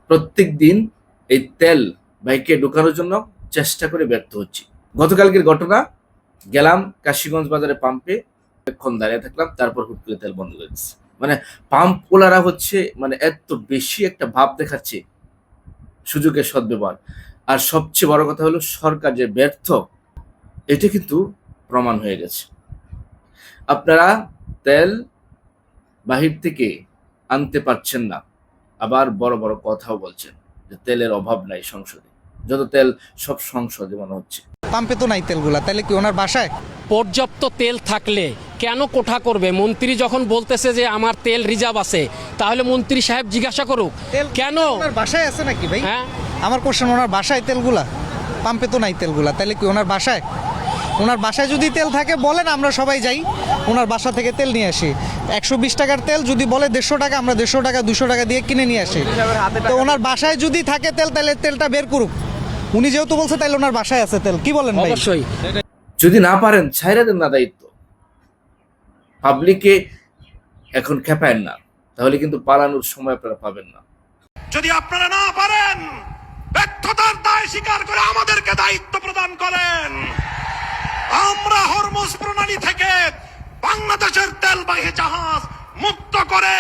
প্রত্যেক দিন এই তেল বাইকে ঢোকানোর জন্য চেষ্টা করে ব্যর্থ হচ্ছি। গতকালকের ঘটনা, গেলাম কাশিগঞ্জ বাজারে পাম্পে, অনেকক্ষণ দাঁড়িয়ে থাকলাম, তারপর হুট করে তেল বন্ধ করে দিচ্ছে। মানে পাম্প ওলারা হচ্ছে মানে এত বেশি একটা ভাব দেখাচ্ছে সুযোগের সদ্ব্যবহার। আর সবচেয়ে বড় কথা হলো সরকার যে ব্যর্থ, এটা কিন্তু প্রমাণ হয়ে গেছে। আপনারা তেল বাহির থেকে আনতে পারছেন না, আবার বড় বড় কথাও বলছেন যে তেলের অভাব নাই সংসদে। যত তেল সব সংসদে মনে হচ্ছে। পাম্পে তো নাই তেলগুলা, তাহলে কি ওনার বাসায়? পর্যাপ্ত তেল থাকলে কেন কোঠা করবে? মন্ত্রী যখন বলতেছে যে আমার তেল রিজার্ভ আছে, তাহলে মন্ত্রী সাহেব জিজ্ঞাসা করুক তেল কেন। ওনার বাসায় আছে নাকি ভাই? হ্যাঁ, আমার কোশ্চেন, ওনার বাসায় তেলগুলা? পাম্পে তো নাই তেলগুলা, তাহলে কি ওনার বাসায়? ওনার বাসায় যদি তেল থাকে বলেন, আমরা সবাই যাই ওনার বাসা থেকে তেল নিয়ে আসি। 120 টাকার তেল যদি বলে 150 টাকা, আমরা 150 টাকা 200 টাকা দিয়ে কিনে নিয়ে আসি। তো ওনার বাসায় যদি থাকে তেল, তাহলে তেলটা বের করুক। উনি যেহেতু বলছে, তাহলে ওনার বাসায় আছে তেল। কি বলেন ভাই? অবশ্যই। যদি না পারেন ছাইরা দেন না দায়িত্ব, পাবলিকে এখন খেপায়েন না, তাহলে কিন্তু পালানোর সময় আপনারা পাবেন না। যদি আপনারা না পারেন, ব্যর্থতার দায় স্বীকার করে আমাদেরকে দায়িত্ব প্রদান করেন। আমরা হরমুজ প্রণালী থেকে বাংলাদেশের তেলবাহী জাহাজ মুক্ত করে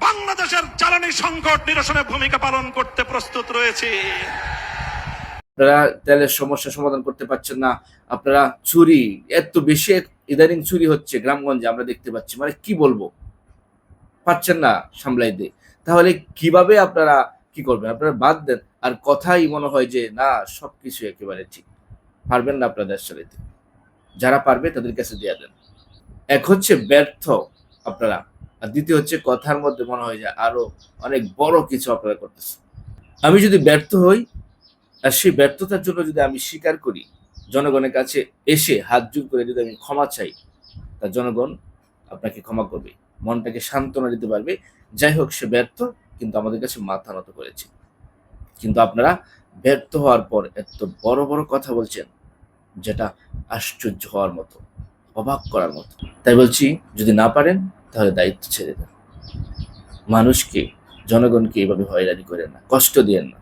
বাংলাদেশের জ্বালানি সংকট নিরসনে ভূমিকা পালন করতে প্রস্তুত রয়েছি। আপনারা তেলের সমস্যা সমাধান করতে পারছেন না। আপনারা চুরি, এত বেশি ইদানিং চুরি হচ্ছে গ্রামগঞ্জে, আমরা দেখতে পাচ্ছি। মানে কি বলবো, পাচ্ছেন না সামলাইতে, তাহলে কিভাবে আপনারা কি করবেন? আপনারা বাদ দেন। আর কথাই মনে হয় যে না, সবকিছু একেবারে ঠিক। পারবেন না আপনারা দেশ চালাইতে। যারা পারবে তাদের কাছে দিয়ে দেন। এক হচ্ছে ব্যর্থ আপনারা, আর দ্বিতীয় হচ্ছে কথার মধ্যে মনে হয় যে আরো অনেক বড় কিছু আপনারা করতেছেন। আমি যদি ব্যর্থ হই, আর সেই ব্যর্থতার জন্য যদি আমি স্বীকার করি, জনগণের কাছে এসে হাত জোড় করে যদি আমি ক্ষমা চাই, তা জনগণ আপনাকে ক্ষমা করবে, মনটাকে সান্ত্বনা দিতে পারবে। যাই হোক, সে ব্যর্থ, কিন্তু আমাদের কাছে মাথা নত করেছে। কিন্তু আপনারা ব্যর্থ হওয়ার পর এত বড় বড় কথা বলছেন, যেটা আশ্চর্য হওয়ার মতো, অবাক করার মতো। তাই বলছি, যদি না পারেন তাহলে দায়িত্ব ছেড়ে দেন। মানুষকে, জনগণকে এইভাবে হয়রানি করেন না, কষ্ট দিয়েন না।